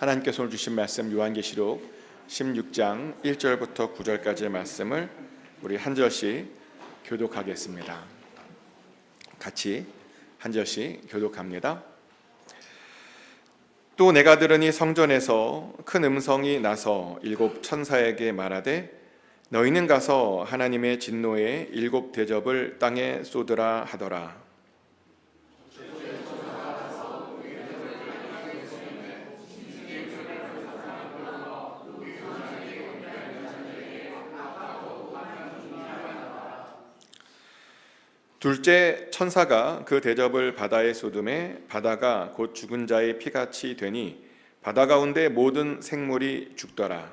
하나님께서 오늘 주신 말씀 요한계시록 16장 1절부터 9절까지의 말씀을 우리 한 절씩 교독하겠습니다. 같이 한 절씩 교독합니다. 또 내가 들으니 성전에서 큰 음성이 나서 일곱 천사에게 말하되 너희는 가서 하나님의 진노의 일곱 대접을 땅에 쏟으라 하더라. 둘째 천사가 그 대접을 바다에 쏟음에 바다가 곧 죽은 자의 피같이 되니 바다 가운데 모든 생물이 죽더라.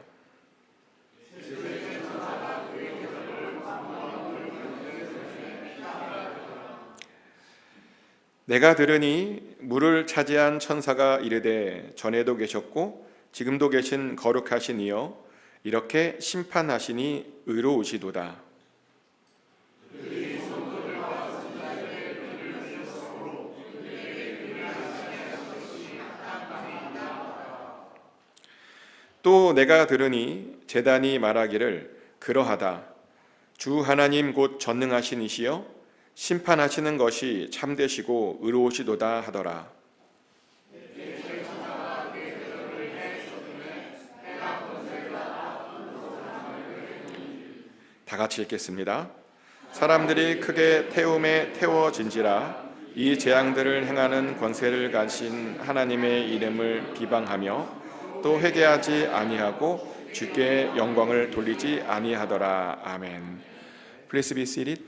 내가 들으니 물을 차지한 천사가 이르되 전에도 계셨고 지금도 계신 거룩하신 이여 이렇게 심판하시니 의로우시도다. 또 내가 들으니 제단이 말하기를 그러하다. 주 하나님 곧 전능하신 이시여 심판하시는 것이 참되시고 의로우시도다 하더라. 다 같이 읽겠습니다. 사람들이 크게 태움에 태워진지라 이 재앙들을 행하는 권세를 가진 하나님의 이름을 비방하며 또 회개하지 아니하고 주께 영광을 돌리지 아니하더라. 아멘. Please be seated.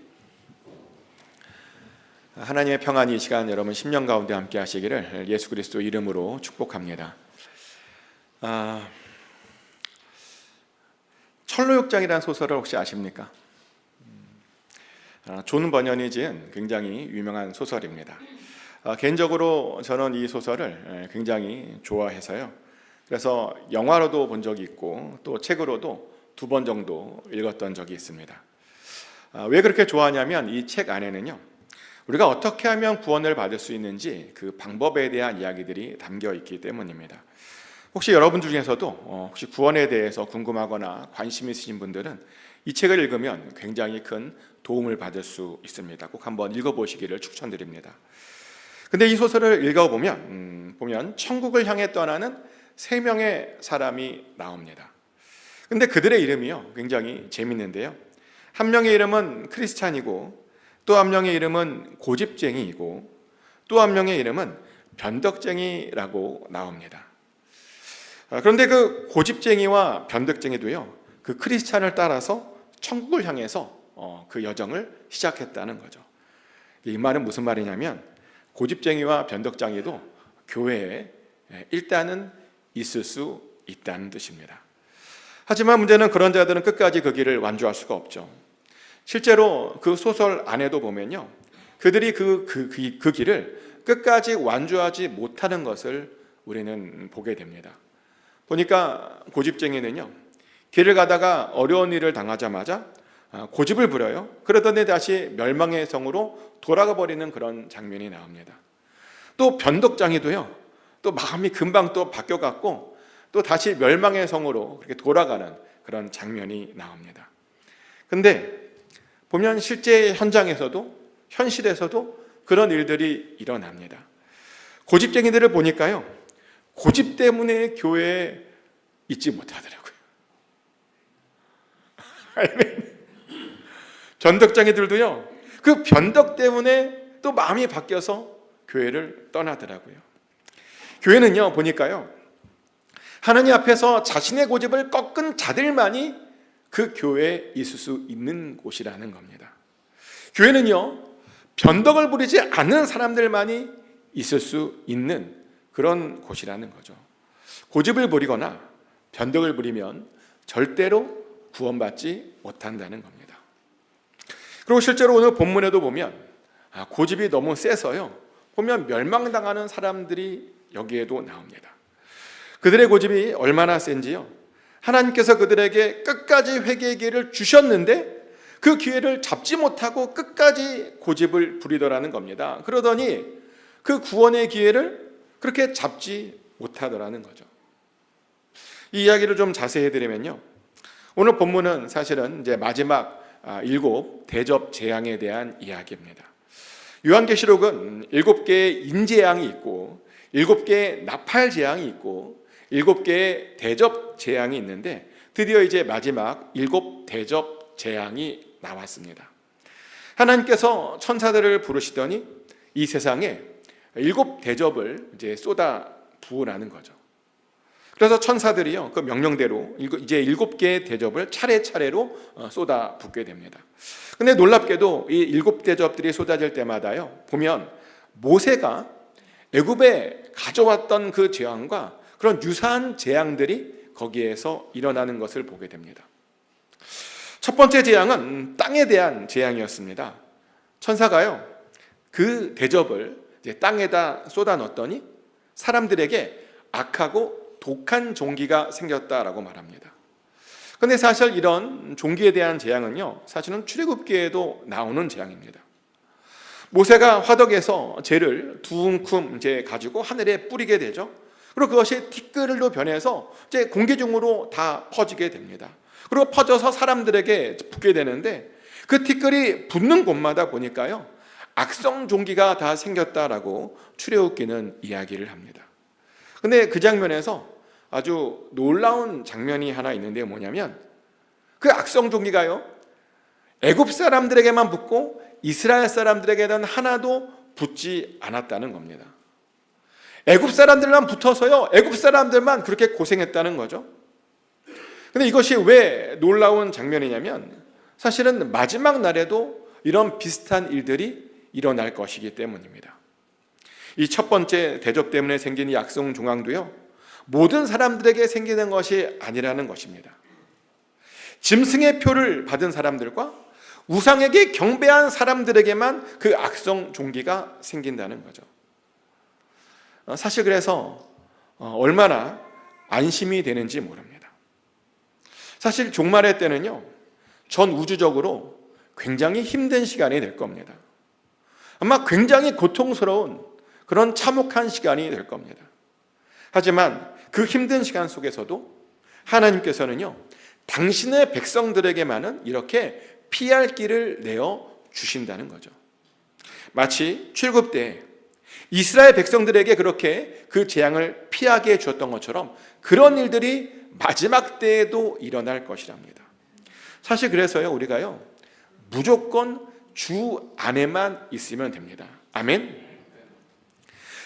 하나님의 평안이 이 시간 여러분 심령 가운데 함께 하시기를 예수 그리스도 이름으로 축복합니다. 철로역장이라는 소설을 혹시 아십니까? 존 버년이 지은 굉장히 유명한 소설입니다. 개인적으로 저는 이 소설을 굉장히 좋아해서요. 그래서 영화로도 본 적이 있고 또 책으로도 2번 정도 읽었던 적이 있습니다. 왜 그렇게 좋아하냐면 이 책 안에는요, 우리가 어떻게 하면 구원을 받을 수 있는지 그 방법에 대한 이야기들이 담겨 있기 때문입니다. 혹시 여러분 중에서도 혹시 구원에 대해서 궁금하거나 관심 있으신 분들은 이 책을 읽으면 굉장히 큰 도움을 받을 수 있습니다. 꼭 한번 읽어보시기를 추천드립니다. 근데 이 소설을 읽어보면 천국을 향해 떠나는 3명의 사람이 나옵니다. 근데 그들의 이름이요 굉장히 재밌는데요. 한 명의 이름은 크리스찬이고 또 한 명의 이름은 고집쟁이이고 또 한 명의 이름은 변덕쟁이라고 나옵니다. 그런데 그 고집쟁이와 변덕쟁이도요 그 크리스찬을 따라서 천국을 향해서 그 여정을 시작했다는 거죠. 이 말은 무슨 말이냐면 고집쟁이와 변덕쟁이도 교회에 일단은 있을 수 있다는 뜻입니다. 하지만 문제는 그런 자들은 끝까지 그 길을 완주할 수가 없죠. 실제로 그 소설 안에도 보면요, 그들이 그 길을 끝까지 완주하지 못하는 것을 우리는 보게 됩니다. 보니까 고집쟁이는요, 길을 가다가 어려운 일을 당하자마자 고집을 부려요. 그러더니 다시 멸망의 성으로 돌아가 버리는 그런 장면이 나옵니다. 또 변덕장이도요, 또 마음이 금방 또 바뀌어갖고 또 다시 멸망의 성으로 그렇게 돌아가는 그런 장면이 나옵니다. 근데 보면 실제 현장에서도 현실에서도 그런 일들이 일어납니다. 고집쟁이들을 보니까요, 고집 때문에 교회에 있지 못하더라고요. 변덕쟁이들도요, 그 변덕 때문에 또 마음이 바뀌어서 교회를 떠나더라고요. 교회는요 보니까요 하나님 앞에서 자신의 고집을 꺾은 자들만이 그 교회에 있을 수 있는 곳이라는 겁니다. 교회는요 변덕을 부리지 않는 사람들만이 있을 수 있는 그런 곳이라는 거죠. 고집을 부리거나 변덕을 부리면 절대로 구원받지 못한다는 겁니다. 그리고 실제로 오늘 본문에도 보면 고집이 너무 세서요 보면 멸망당하는 사람들이 여기에도 나옵니다. 그들의 고집이 얼마나 센지요, 하나님께서 그들에게 끝까지 회개의 기회를 주셨는데 그 기회를 잡지 못하고 끝까지 고집을 부리더라는 겁니다. 그러더니 그 구원의 기회를 그렇게 잡지 못하더라는 거죠. 이 이야기를 좀 자세히 해드리면요, 오늘 본문은 사실은 이제 마지막 7 대접 재앙에 대한 이야기입니다. 요한계시록은 7개의 인재앙이 있고 7개의 나팔 재앙이 있고 7개의 대접 재앙이 있는데, 드디어 이제 마지막 7 대접 재앙이 나왔습니다. 하나님께서 천사들을 부르시더니 이 세상에 7 대접을 이제 쏟아 부으라는 거죠. 그래서 천사들이요, 그 명령대로 이제 7개의 대접을 차례차례로 쏟아 붓게 됩니다. 근데 놀랍게도 이 7 대접들이 쏟아질 때마다요, 보면 모세가 애굽에 가져왔던 그 재앙과 그런 유사한 재앙들이 거기에서 일어나는 것을 보게 됩니다. 첫 번째 재앙은 땅에 대한 재앙이었습니다. 천사가요, 그 대접을 이제 땅에다 쏟아 넣었더니 사람들에게 악하고 독한 종기가 생겼다라고 말합니다. 그런데 사실 이런 종기에 대한 재앙은요, 사실은 출애굽기에도 나오는 재앙입니다. 모세가 화덕에서 재를 2움큼 이제 가지고 하늘에 뿌리게 되죠. 그리고 그것이 티끌로 변해서 이제 공기 중으로 다 퍼지게 됩니다. 그리고 퍼져서 사람들에게 붙게 되는데, 그 티끌이 붙는 곳마다 보니까요, 악성 종기가 다 생겼다라고 출애굽기는 이야기를 합니다. 근데 그 장면에서 아주 놀라운 장면이 하나 있는데 뭐냐면, 그 악성 종기가요, 애굽 사람들에게만 붙고 이스라엘 사람들에게는 하나도 붙지 않았다는 겁니다. 애굽 사람들만 붙어서요, 애굽 사람들만 그렇게 고생했다는 거죠. 근데 이것이 왜 놀라운 장면이냐면, 사실은 마지막 날에도 이런 비슷한 일들이 일어날 것이기 때문입니다. 이 첫 번째 대접 때문에 생긴 이 악성 종황도요, 모든 사람들에게 생기는 것이 아니라는 것입니다. 짐승의 표를 받은 사람들과 우상에게 경배한 사람들에게만 그 악성 종기가 생긴다는 거죠. 사실 그래서 얼마나 안심이 되는지 모릅니다. 사실 종말의 때는요, 전 우주적으로 굉장히 힘든 시간이 될 겁니다. 아마 굉장히 고통스러운 그런 참혹한 시간이 될 겁니다. 하지만 그 힘든 시간 속에서도 하나님께서는요, 당신의 백성들에게만은 이렇게 피할 길을 내어 주신다는 거죠. 마치 출애굽 때 이스라엘 백성들에게 그렇게 그 재앙을 피하게 해 주었던 것처럼 그런 일들이 마지막 때에도 일어날 것이랍니다. 사실 그래서요, 우리가요, 무조건 주 안에만 있으면 됩니다. 아멘.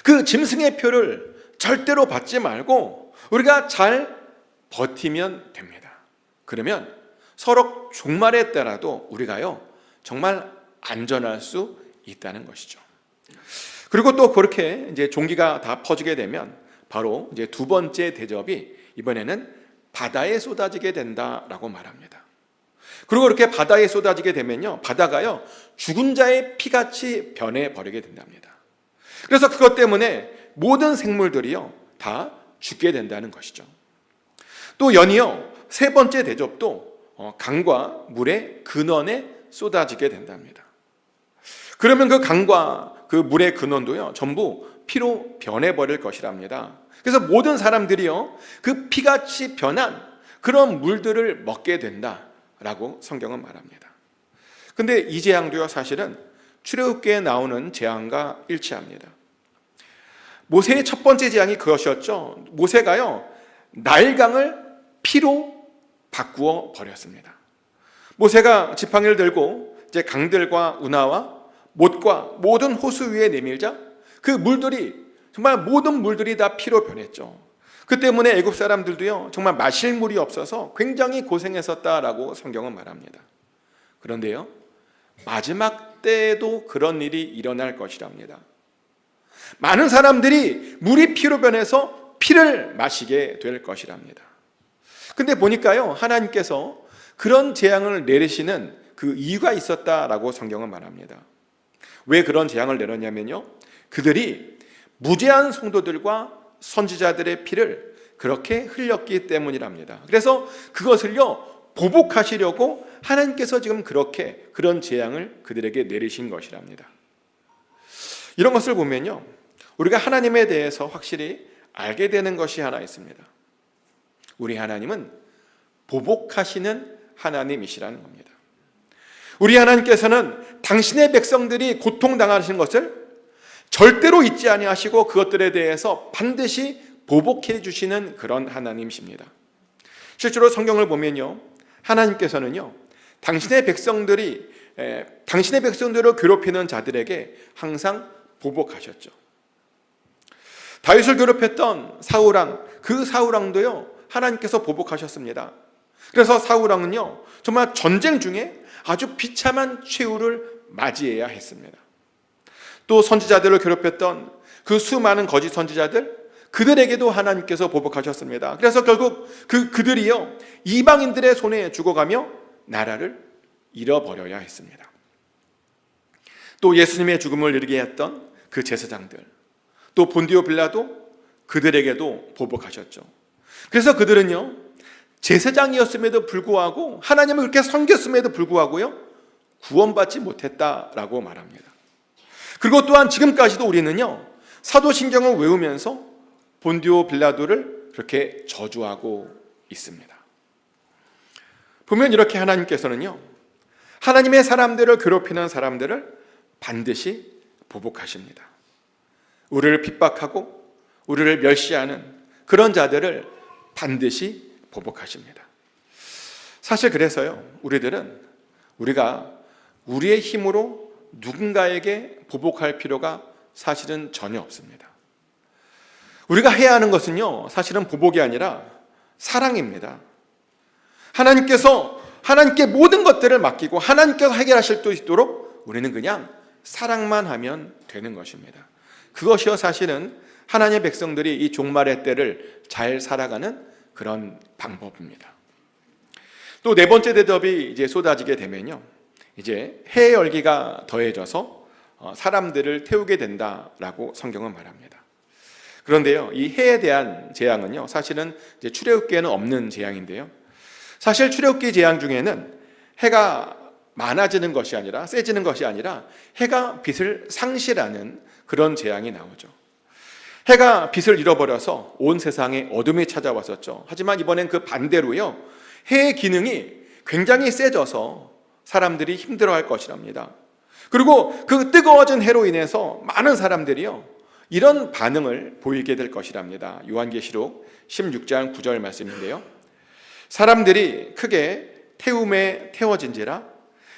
그 짐승의 표를 절대로 받지 말고 우리가 잘 버티면 됩니다. 그러면 서로 종말에 따라도 우리가요, 정말 안전할 수 있다는 것이죠. 그리고 또 그렇게 이제 종기가 다 퍼지게 되면 바로 이제 두 번째 대접이 이번에는 바다에 쏟아지게 된다라고 말합니다. 그리고 이렇게 바다에 쏟아지게 되면요, 바다가요, 죽은 자의 피같이 변해 버리게 된답니다. 그래서 그것 때문에 모든 생물들이요, 다 죽게 된다는 것이죠. 또 연이어 세 번째 대접도 강과 물의 근원에 쏟아지게 된답니다. 그러면 그 강과 그 물의 근원도요, 전부 피로 변해버릴 것이랍니다. 그래서 모든 사람들이요, 그 피같이 변한 그런 물들을 먹게 된다라고 성경은 말합니다. 근데 이 재앙도요, 사실은 출애굽기에 나오는 재앙과 일치합니다. 모세의 첫 번째 재앙이 그것이었죠. 모세가요, 나일강을 피로 바꾸어 버렸습니다. 모세가 지팡이를 들고 이제 강들과 운하와 못과 모든 호수 위에 내밀자 그 물들이, 정말 모든 물들이 다 피로 변했죠. 그 때문에 애굽 사람들도요, 정말 마실 물이 없어서 굉장히 고생했었다라고 성경은 말합니다. 그런데요, 마지막 때에도 그런 일이 일어날 것이랍니다. 많은 사람들이 물이 피로 변해서 피를 마시게 될 것이랍니다. 근데 보니까요, 하나님께서 그런 재앙을 내리시는 그 이유가 있었다라고 성경은 말합니다. 왜 그런 재앙을 내렸냐면요, 그들이 무죄한 성도들과 선지자들의 피를 그렇게 흘렸기 때문이랍니다. 그래서 그것을요, 보복하시려고 하나님께서 지금 그렇게 그런 재앙을 그들에게 내리신 것이랍니다. 이런 것을 보면요, 우리가 하나님에 대해서 확실히 알게 되는 것이 하나 있습니다. 우리 하나님은 보복하시는 하나님이시라는 겁니다. 우리 하나님께서는 당신의 백성들이 고통당하시는 것을 절대로 잊지 아니하시고 그것들에 대해서 반드시 보복해 주시는 그런 하나님이십니다. 실제로 성경을 보면요, 하나님께서는요, 당신의 백성들을 괴롭히는 자들에게 항상 보복하셨죠. 다윗을 괴롭혔던 사울왕, 그 사울왕도요, 하나님께서 보복하셨습니다. 그래서 사울왕은요, 정말 전쟁 중에 아주 비참한 최후를 맞이해야 했습니다. 또 선지자들을 괴롭혔던 그 수많은 거짓 선지자들, 그들에게도 하나님께서 보복하셨습니다. 그래서 결국 그들이요, 이방인들의 손에 죽어가며 나라를 잃어버려야 했습니다. 또 예수님의 죽음을 이르게 했던 그 제사장들, 또 본디오 빌라도 그들에게도 보복하셨죠. 그래서 그들은요, 제사장이었음에도 불구하고, 하나님을 그렇게 섬겼음에도 불구하고요, 구원받지 못했다라고 말합니다. 그리고 또한 지금까지도 우리는요, 사도신경을 외우면서 본디오 빌라도를 그렇게 저주하고 있습니다. 보면 이렇게 하나님께서는요, 하나님의 사람들을 괴롭히는 사람들을 반드시 보복하십니다. 우리를 핍박하고 우리를 멸시하는 그런 자들을 반드시 보복하십니다. 사실 그래서요, 우리가 우리의 힘으로 누군가에게 보복할 필요가 사실은 전혀 없습니다. 우리가 해야 하는 것은요, 사실은 보복이 아니라 사랑입니다. 하나님께 모든 것들을 맡기고 하나님께서 해결하실 수 있도록 우리는 그냥 사랑만 하면 되는 것입니다. 그것이요, 사실은 하나님의 백성들이 이 종말의 때를 잘 살아가는 그런 방법입니다. 또 네 번째 대접이 이제 쏟아지게 되면요, 이제 해의 열기가 더해져서 사람들을 태우게 된다라고 성경은 말합니다. 그런데요, 이 해에 대한 재앙은요, 사실은 이제 출애굽기에는 없는 재앙인데요, 사실 출애굽기 재앙 중에는 해가 많아지는 것이 아니라, 세지는 것이 아니라 해가 빛을 상실하는 그런 재앙이 나오죠. 해가 빛을 잃어버려서 온 세상에 어둠이 찾아왔었죠. 하지만 이번엔 그 반대로요, 해의 기능이 굉장히 세져서 사람들이 힘들어할 것이랍니다. 그리고 그 뜨거워진 해로 인해서 많은 사람들이요, 이런 반응을 보이게 될 것이랍니다. 요한계시록 16장 9절 말씀인데요, 사람들이 크게 태움에 태워진지라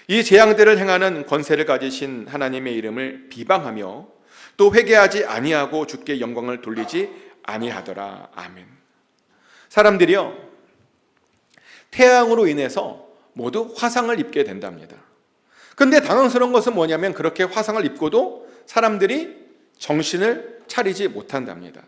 이 재앙들을 행하는 권세를 가지신 하나님의 이름을 비방하며 또 회개하지 아니하고 주께 영광을 돌리지 아니하더라. 아멘. 사람들이요, 태양으로 인해서 모두 화상을 입게 된답니다. 근데 당황스러운 것은 뭐냐면, 그렇게 화상을 입고도 사람들이 정신을 차리지 못한답니다.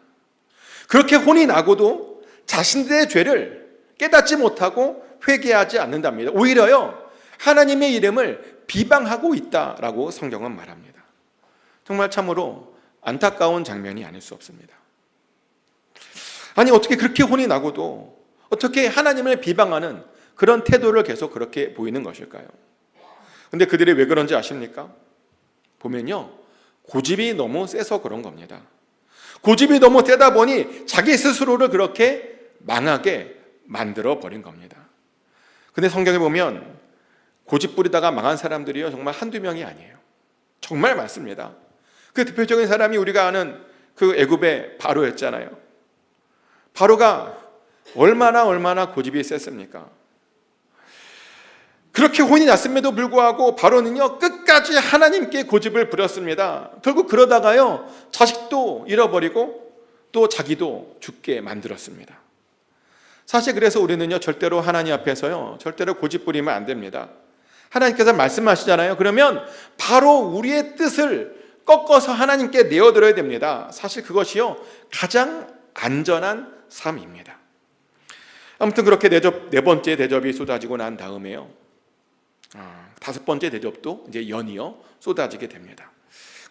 그렇게 혼이 나고도 자신들의 죄를 깨닫지 못하고 회개하지 않는답니다. 오히려요, 하나님의 이름을 비방하고 있다라고 성경은 말합니다. 정말 참으로 안타까운 장면이 아닐 수 없습니다. 아니, 어떻게 그렇게 혼이 나고도 어떻게 하나님을 비방하는 그런 태도를 계속 그렇게 보이는 것일까요? 근데 그들이 왜 그런지 아십니까? 보면요, 고집이 너무 세서 그런 겁니다. 고집이 너무 세다 보니 자기 스스로를 그렇게 망하게 만들어 버린 겁니다. 근데 성경에 보면 고집 부리다가 망한 사람들이요, 정말 한두 명이 아니에요. 정말 많습니다. 그 대표적인 사람이 우리가 아는 그 애굽의 바로였잖아요. 바로가 얼마나 고집이 셌습니까? 그렇게 혼이 났음에도 불구하고 바로는요, 끝까지 하나님께 고집을 부렸습니다. 결국 그러다가요, 자식도 잃어버리고 또 자기도 죽게 만들었습니다. 사실 그래서 우리는요, 절대로 하나님 앞에서요, 절대로 고집 부리면 안 됩니다. 하나님께서 말씀하시잖아요. 그러면 바로 우리의 뜻을 꺾어서 하나님께 내어드려야 됩니다. 사실 그것이요, 가장 안전한 삶입니다. 아무튼 그렇게 네 번째 대접이 쏟아지고 난 다음에요, 다섯 번째 대접도 이제 연이어 쏟아지게 됩니다.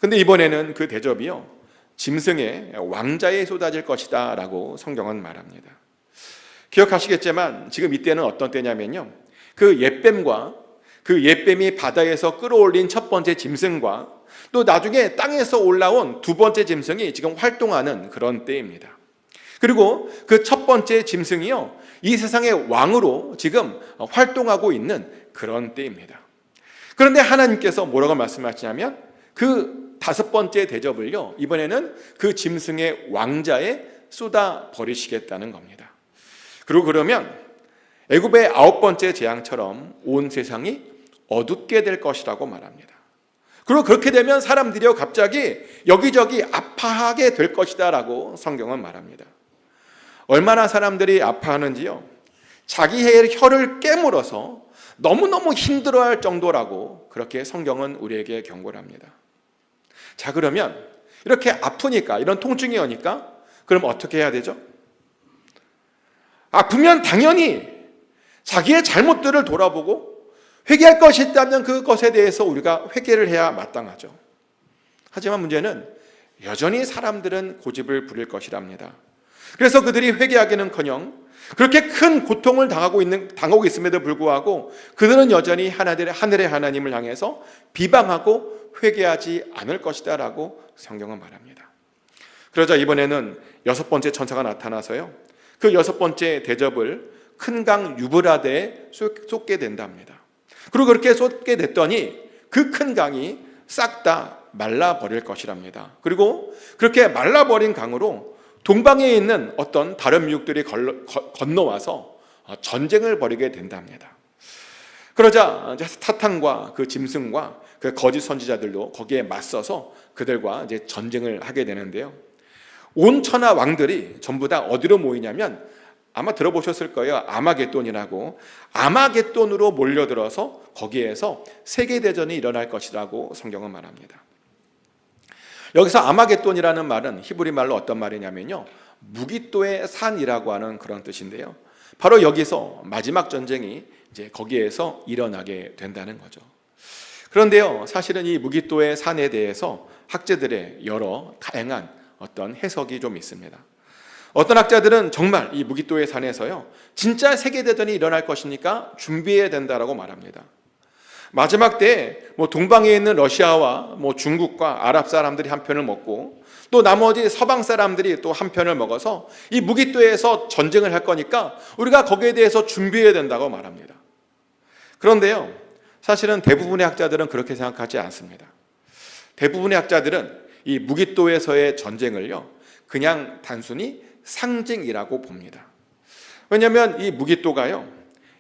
근데 이번에는 그 대접이요, 짐승의 왕자에 쏟아질 것이다 라고 성경은 말합니다. 기억하시겠지만 지금 이때는 어떤 때냐면요, 그 옛뱀이 바다에서 끌어올린 첫 번째 짐승과 또 나중에 땅에서 올라온 두 번째 짐승이 지금 활동하는 그런 때입니다. 그리고 그 첫 번째 짐승이요, 이 세상의 왕으로 지금 활동하고 있는 그런 때입니다. 그런데 하나님께서 뭐라고 말씀하시냐면 그 다섯 번째 대접을요, 이번에는 그 짐승의 왕자에 쏟아 버리시겠다는 겁니다. 그리고 그러면 애굽의 아홉 번째 재앙처럼 온 세상이 어둡게 될 것이라고 말합니다. 그리고 그렇게 되면 사람들이요 갑자기 여기저기 아파하게 될 것이다 라고 성경은 말합니다. 얼마나 사람들이 아파하는지요, 자기의 혀를 깨물어서 너무너무 힘들어할 정도라고 그렇게 성경은 우리에게 경고를 합니다. 자, 그러면 이렇게 아프니까, 이런 통증이 오니까 그럼 어떻게 해야 되죠? 아프면 당연히 자기의 잘못들을 돌아보고 회개할 것이 있다면 그것에 대해서 우리가 회개를 해야 마땅하죠. 하지만 문제는 여전히 사람들은 고집을 부릴 것이랍니다. 그래서 그들이 회개하기는커녕 그렇게 큰 고통을 당하고 있음에도 불구하고 그들은 여전히 하늘의 하나님을 향해서 비방하고 회개하지 않을 것이다 라고 성경은 말합니다. 그러자 이번에는 여섯 번째 천사가 나타나서요, 그 여섯 번째 대접을 큰 강 유브라데에 쏟게 된답니다. 그리고 그렇게 쏟게 됐더니 그 큰 강이 싹 다 말라버릴 것이랍니다. 그리고 그렇게 말라버린 강으로 동방에 있는 어떤 다른 민족들이 건너와서 전쟁을 벌이게 된답니다. 그러자 사탄과 그 짐승과 그 거짓 선지자들도 거기에 맞서서 그들과 이제 전쟁을 하게 되는데요. 온 천하 왕들이 전부 다 어디로 모이냐면, 아마 들어보셨을 거예요. 아마겟돈이라고. 아마겟돈으로 몰려들어서 거기에서 세계대전이 일어날 것이라고 성경은 말합니다. 여기서 아마겟돈이라는 말은 히브리 말로 어떤 말이냐면요, 무기또의 산이라고 하는 그런 뜻인데요. 바로 여기서 마지막 전쟁이 이제 거기에서 일어나게 된다는 거죠. 그런데요, 사실은 이 무기또의 산에 대해서 학자들의 여러 다양한 어떤 해석이 좀 있습니다. 어떤 학자들은 정말 이 무기또의 산에서요, 진짜 세계대전이 일어날 것이니까 준비해야 된다라고 말합니다. 마지막 때에 동방에 있는 러시아와 중국과 아랍 사람들이 한 편을 먹고 또 나머지 서방 사람들이 또 한 편을 먹어서 이 무기또에서 전쟁을 할 거니까 우리가 거기에 대해서 준비해야 된다고 말합니다. 그런데요, 사실은 대부분의 학자들은 그렇게 생각하지 않습니다. 대부분의 학자들은 이 무기또에서의 전쟁을요, 그냥 단순히 상징이라고 봅니다. 왜냐하면 이 무기또가요,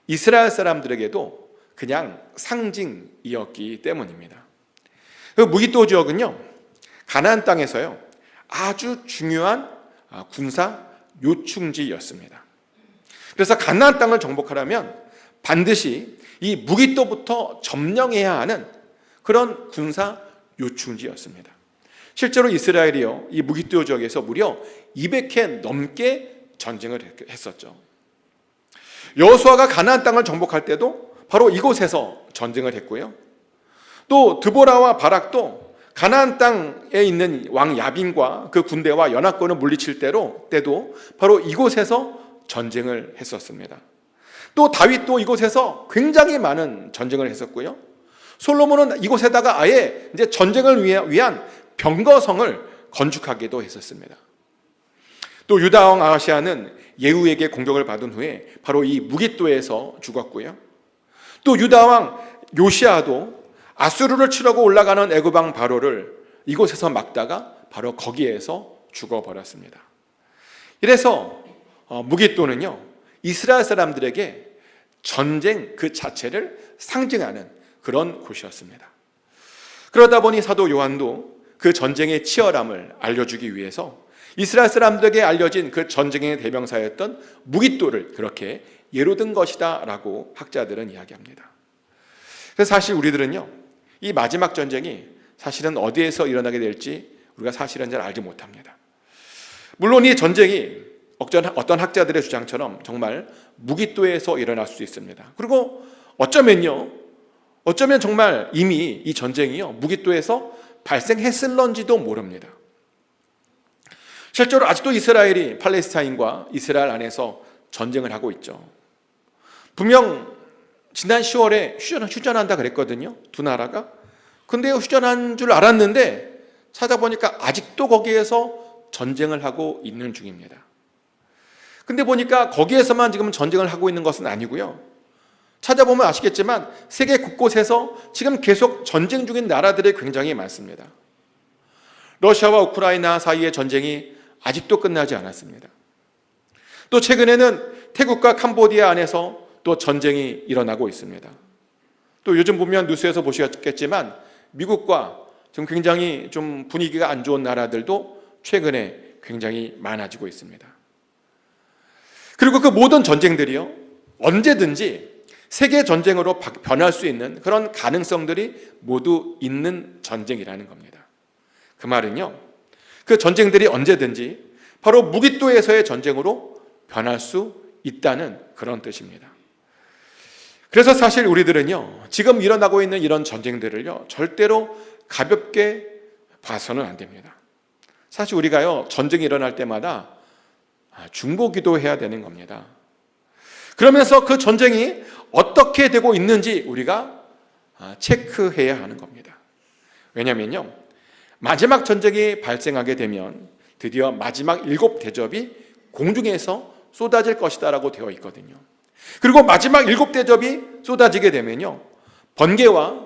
이스라엘 사람들에게도 그냥 상징이었기 때문입니다. 그 무기또 지역은요, 가나안 땅에서요 아주 중요한 군사 요충지였습니다. 그래서 가나안 땅을 정복하려면 반드시 이 무기또부터 점령해야 하는 그런 군사 요충지였습니다. 실제로 이스라엘이요, 이 무기또 지역에서 무려 200회 넘게 전쟁을 했었죠. 여호수아가 가나안 땅을 정복할 때도 바로 이곳에서 전쟁을 했고요. 또 드보라와 바락도 가나안 땅에 있는 왕 야빈과 그 군대와 연합군을 물리칠 때도 바로 이곳에서 전쟁을 했었습니다. 또 다윗도 이곳에서 굉장히 많은 전쟁을 했었고요. 솔로몬은 이곳에다가 아예 이제 전쟁을 위한 병거성을 건축하기도 했었습니다. 또 유다 왕 아하시아는 예후에게 공격을 받은 후에 바로 이 무기또에서 죽었고요. 또 유다 왕 요시아도 아수르를 치려고 올라가는 애굽 왕 바로를 이곳에서 막다가 바로 거기에서 죽어버렸습니다. 이래서 무기또는요, 이스라엘 사람들에게 전쟁 그 자체를 상징하는 그런 곳이었습니다. 그러다 보니 사도 요한도 그 전쟁의 치열함을 알려주기 위해서 이스라엘 사람들에게 알려진 그 전쟁의 대명사였던 무기또를 그렇게 예로 든 것이다 라고 학자들은 이야기합니다. 그래서 사실 우리들은요, 이 마지막 전쟁이 사실은 어디에서 일어나게 될지 우리가 사실은 잘 알지 못합니다. 물론 이 전쟁이 어떤 학자들의 주장처럼 정말 무기또에서 일어날 수 있습니다. 그리고 어쩌면 정말 이미 이 전쟁이요, 무기또에서 발생했을런지도 모릅니다. 실제로 아직도 이스라엘이 팔레스타인과 이스라엘 안에서 전쟁을 하고 있죠. 분명 지난 10월에 휴전한다 그랬거든요, 두 나라가. 근데 휴전한 줄 알았는데 찾아보니까 아직도 거기에서 전쟁을 하고 있는 중입니다. 근데 보니까 거기에서만 지금 전쟁을 하고 있는 것은 아니고요. 찾아보면 아시겠지만 세계 곳곳에서 지금 계속 전쟁 중인 나라들이 굉장히 많습니다. 러시아와 우크라이나 사이의 전쟁이 아직도 끝나지 않았습니다. 또 최근에는 태국과 캄보디아 안에서 또 전쟁이 일어나고 있습니다. 또 요즘 보면 뉴스에서 보셨겠지만 미국과 지금 굉장히 좀 분위기가 안 좋은 나라들도 최근에 굉장히 많아지고 있습니다. 그리고 그 모든 전쟁들이요, 언제든지 세계 전쟁으로 변할 수 있는 그런 가능성들이 모두 있는 전쟁이라는 겁니다. 그 말은요, 그 전쟁들이 언제든지 바로 무기또에서의 전쟁으로 변할 수 있다는 그런 뜻입니다. 그래서 사실 우리들은요, 지금 일어나고 있는 이런 전쟁들을요, 절대로 가볍게 봐서는 안 됩니다. 사실 우리가요, 전쟁이 일어날 때마다 중보기도 해야 되는 겁니다. 그러면서 그 전쟁이 어떻게 되고 있는지 우리가 체크해야 하는 겁니다. 왜냐면요, 마지막 전쟁이 발생하게 되면 드디어 마지막 7 대접이 공중에서 쏟아질 것이다라고 되어 있거든요. 그리고 마지막 7 대접이 쏟아지게 되면요, 번개와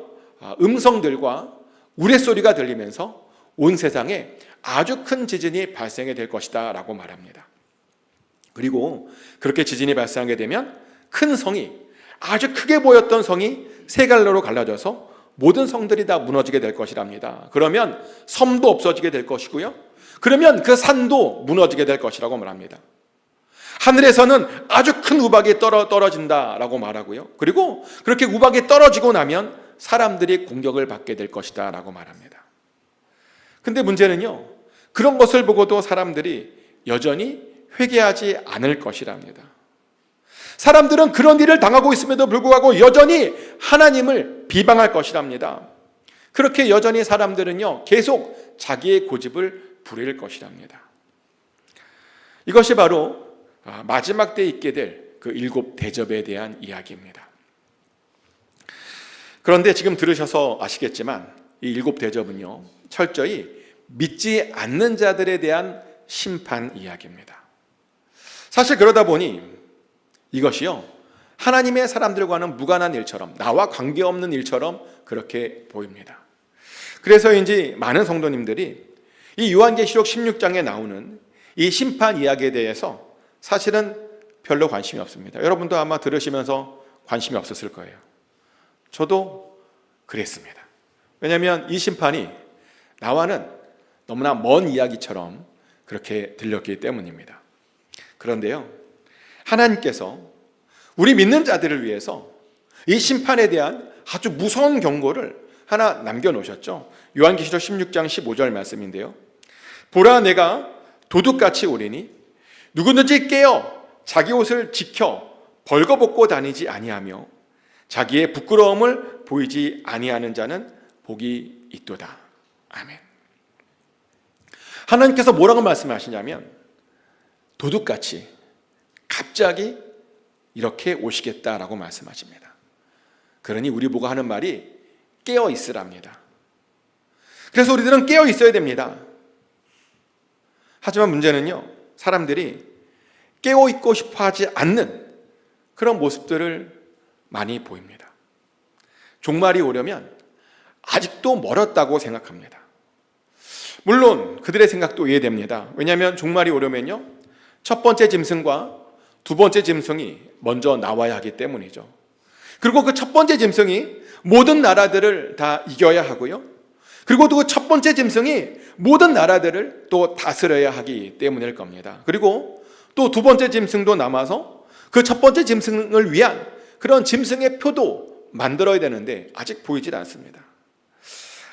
음성들과 우레소리가 들리면서 온 세상에 아주 큰 지진이 발생이 될 것이다 라고 말합니다. 그리고 그렇게 지진이 발생하게 되면 큰 성이, 아주 크게 보였던 성이 세 갈래로 갈라져서 모든 성들이 다 무너지게 될 것이랍니다. 그러면 섬도 없어지게 될 것이고요, 그러면 그 산도 무너지게 될 것이라고 말합니다. 하늘에서는 아주 큰 우박이 떨어진다라고 말하고요, 그리고 그렇게 우박이 떨어지고 나면 사람들이 공격을 받게 될 것이다 라고 말합니다. 근데 문제는요, 그런 것을 보고도 사람들이 여전히 회개하지 않을 것이랍니다. 사람들은 그런 일을 당하고 있음에도 불구하고 여전히 하나님을 비방할 것이랍니다. 그렇게 여전히 사람들은요, 계속 자기의 고집을 부릴 것이랍니다. 이것이 바로 마지막 때에 있게 될 그 7 대접에 대한 이야기입니다. 그런데 지금 들으셔서 아시겠지만 이 7 대접은요, 철저히 믿지 않는 자들에 대한 심판 이야기입니다. 사실 그러다 보니 이것이요, 하나님의 사람들과는 무관한 일처럼, 나와 관계없는 일처럼 그렇게 보입니다. 그래서인지 많은 성도님들이 이 요한계시록 16장에 나오는 이 심판 이야기에 대해서 사실은 별로 관심이 없습니다. 여러분도 아마 들으시면서 관심이 없었을 거예요. 저도 그랬습니다. 왜냐하면 이 심판이 나와는 너무나 먼 이야기처럼 그렇게 들렸기 때문입니다. 그런데요, 하나님께서 우리 믿는 자들을 위해서 이 심판에 대한 아주 무서운 경고를 하나 남겨놓으셨죠. 요한계시록 16장 15절 말씀인데요, 보라, 내가 도둑같이 오리니 누구든지 깨어 자기 옷을 지켜 벌거벗고 다니지 아니하며 자기의 부끄러움을 보이지 아니하는 자는 복이 있도다. 아멘. 하나님께서 뭐라고 말씀하시냐면 도둑같이 갑자기 이렇게 오시겠다라고 말씀하십니다. 그러니 우리 보고 하는 말이 깨어 있으랍니다. 그래서 우리들은 깨어 있어야 됩니다. 하지만 문제는요, 사람들이 깨어 있고 싶어 하지 않는 그런 모습들을 많이 보입니다. 종말이 오려면 아직도 멀었다고 생각합니다. 물론 그들의 생각도 이해됩니다. 왜냐하면 종말이 오려면요, 첫 번째 짐승과 두 번째 짐승이 먼저 나와야 하기 때문이죠. 그리고 그 첫 번째 짐승이 모든 나라들을 다 이겨야 하고요, 그리고 또 그 첫 번째 짐승이 모든 나라들을 또 다스려야 하기 때문일 겁니다. 그리고 또 두 번째 짐승도 남아서 그 첫 번째 짐승을 위한 그런 짐승의 표도 만들어야 되는데 아직 보이질 않습니다.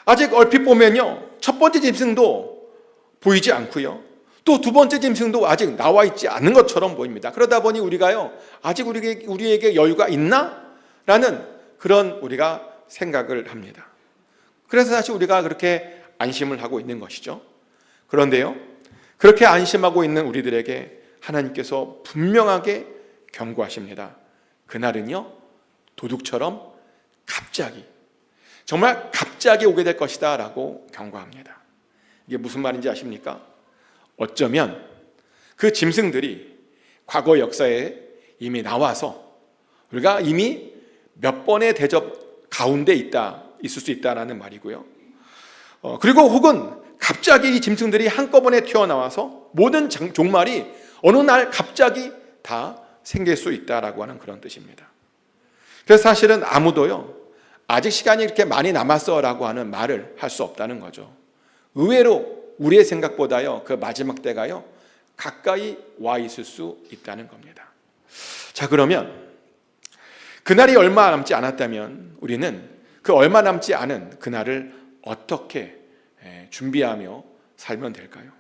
아직 얼핏 보면요, 첫 번째 짐승도 보이지 않고요, 또 두 번째 짐승도 아직 나와 있지 않은 것처럼 보입니다. 그러다 보니 우리가요, 아직 우리에게 여유가 있나? 라는 그런 우리가 생각을 합니다. 그래서 사실 우리가 그렇게 안심을 하고 있는 것이죠. 그런데요, 그렇게 안심하고 있는 우리들에게 하나님께서 분명하게 경고하십니다. 그날은요, 도둑처럼 갑자기, 정말 갑자기 오게 될 것이다 라고 경고합니다. 이게 무슨 말인지 아십니까? 어쩌면 그 짐승들이 과거 역사에 이미 나와서 우리가 이미 몇 번의 대접 가운데 있을 수 있다라는 말이고요. 그리고 혹은 갑자기 이 짐승들이 한꺼번에 튀어나와서 모든 종말이 어느 날 갑자기 다 생길 수 있다라고 하는 그런 뜻입니다. 그래서 사실은 아무도요, 아직 시간이 이렇게 많이 남았어라고 하는 말을 할 수 없다는 거죠. 의외로 우리의 생각보다요, 그 마지막 때가요, 가까이 와 있을 수 있다는 겁니다. 자, 그러면 그날이 얼마 남지 않았다면 우리는 그 얼마 남지 않은 그날을 어떻게 준비하며 살면 될까요?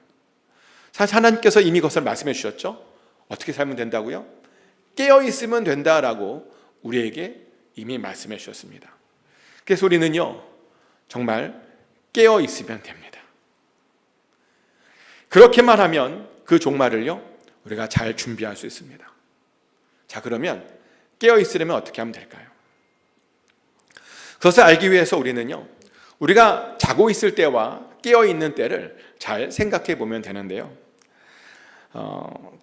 사실 하나님께서 이미 그것을 말씀해 주셨죠. 어떻게 살면 된다고요? 깨어 있으면 된다라고 우리에게 이미 말씀해 주셨습니다. 그래서 우리는요, 정말 깨어 있으면 됩니다. 그렇게만 하면 그 종말을요, 우리가 잘 준비할 수 있습니다. 자, 그러면 깨어 있으려면 어떻게 하면 될까요? 그것을 알기 위해서 우리는요, 우리가 자고 있을 때와 깨어 있는 때를 잘 생각해 보면 되는데요.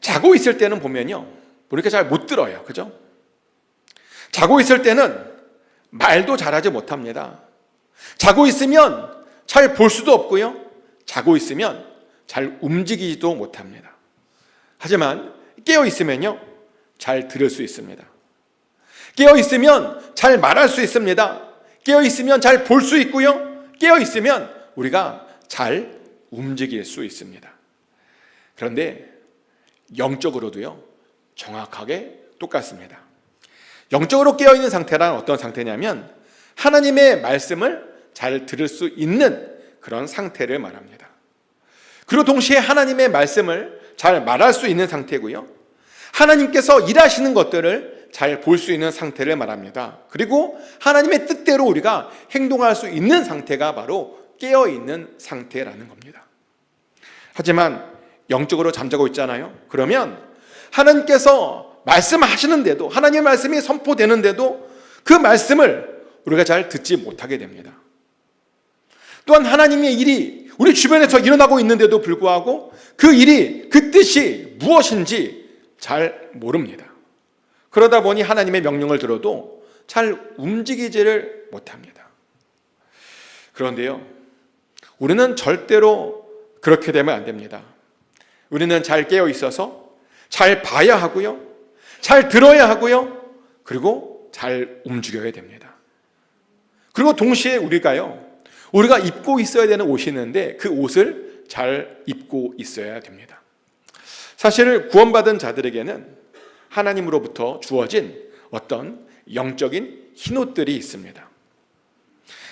자고 있을 때는 보면요, 우리가 잘 못 들어요. 그죠? 자고 있을 때는 말도 잘하지 못합니다. 자고 있으면 잘 볼 수도 없고요. 자고 있으면 잘 움직이지도 못합니다. 하지만 깨어 있으면요, 잘 들을 수 있습니다. 깨어 있으면 잘 말할 수 있습니다. 깨어 있으면 잘 볼 수 있고요. 깨어 있으면 우리가 잘 움직일 수 있습니다. 그런데 영적으로도요, 정확하게 똑같습니다. 영적으로 깨어있는 상태란 어떤 상태냐면 하나님의 말씀을 잘 들을 수 있는 그런 상태를 말합니다. 그리고 동시에 하나님의 말씀을 잘 말할 수 있는 상태고요, 하나님께서 일하시는 것들을 잘 볼 수 있는 상태를 말합니다. 그리고 하나님의 뜻대로 우리가 행동할 수 있는 상태가 바로 깨어있는 상태라는 겁니다. 하지만 영적으로 잠자고 있잖아요. 그러면 하나님께서 말씀하시는데도, 하나님의 말씀이 선포되는데도 그 말씀을 우리가 잘 듣지 못하게 됩니다. 또한 하나님의 일이 우리 주변에서 일어나고 있는데도 불구하고 그 일이, 그 뜻이 무엇인지 잘 모릅니다. 그러다 보니 하나님의 명령을 들어도 잘 움직이지를 못합니다. 그런데요, 우리는 절대로 그렇게 되면 안 됩니다. 우리는 잘 깨어 있어서 잘 봐야 하고요, 잘 들어야 하고요, 그리고 잘 움직여야 됩니다. 그리고 동시에 우리가 입고 있어야 되는 옷이 있는데 그 옷을 잘 입고 있어야 됩니다. 사실 구원받은 자들에게는 하나님으로부터 주어진 어떤 영적인 흰옷들이 있습니다.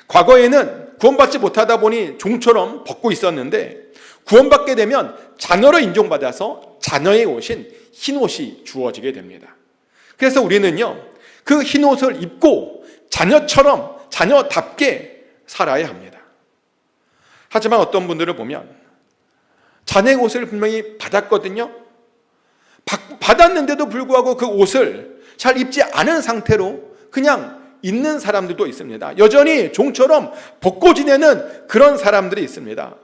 과거에는 구원받지 못하다 보니 종처럼 벗고 있었는데 구원받게 되면 자녀로 인정받아서 자녀의 옷인 흰옷이 주어지게 됩니다. 그래서 우리는요, 그 흰옷을 입고 자녀처럼, 자녀답게 살아야 합니다. 하지만 어떤 분들을 보면 자녀의 옷을 분명히 받았거든요. 받았는데도 불구하고 그 옷을 잘 입지 않은 상태로 그냥 있는 사람들도 있습니다. 여전히 종처럼 벗고 지내는 그런 사람들이 있습니다.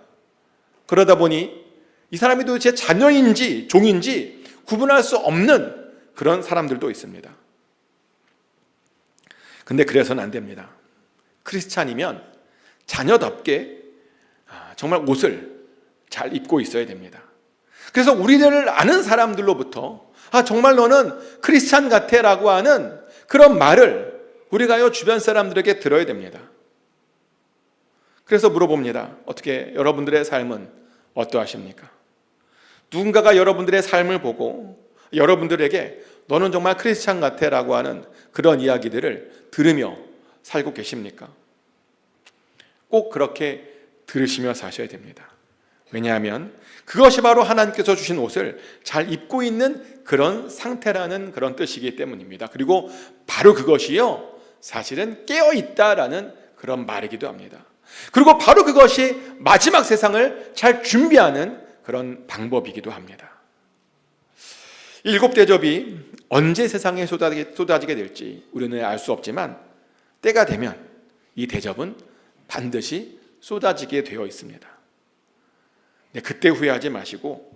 그러다 보니 이 사람이 도대체 자녀인지 종인지 구분할 수 없는 그런 사람들도 있습니다. 근데 그래서는 안 됩니다. 크리스찬이면 자녀답게 정말 옷을 잘 입고 있어야 됩니다. 그래서 우리들을 아는 사람들로부터 정말 너는 크리스찬 같아 라고 하는 그런 말을 우리가요, 주변 사람들에게 들어야 됩니다. 그래서 물어봅니다. 어떻게 여러분들의 삶은 어떠하십니까? 누군가가 여러분들의 삶을 보고 여러분들에게 너는 정말 크리스찬 같아 라고 하는 그런 이야기들을 들으며 살고 계십니까? 꼭 그렇게 들으시며 사셔야 됩니다. 왜냐하면 그것이 바로 하나님께서 주신 옷을 잘 입고 있는 그런 상태라는 그런 뜻이기 때문입니다. 그리고 바로 그것이요, 사실은 깨어있다라는 그런 말이기도 합니다. 그리고 바로 그것이 마지막 세상을 잘 준비하는 그런 방법이기도 합니다. 일곱 대접이 언제 세상에 쏟아지게 될지 우리는 알 수 없지만 때가 되면 이 대접은 반드시 쏟아지게 되어 있습니다. 그때 후회하지 마시고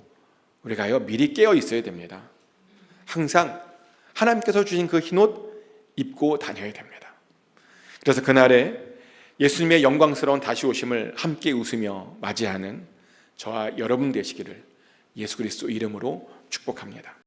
우리가요, 미리 깨어 있어야 됩니다. 항상 하나님께서 주신 그 흰옷 입고 다녀야 됩니다. 그래서 그날에 예수님의 영광스러운 다시 오심을 함께 웃으며 맞이하는 저와 여러분 되시기를 예수 그리스도 이름으로 축복합니다.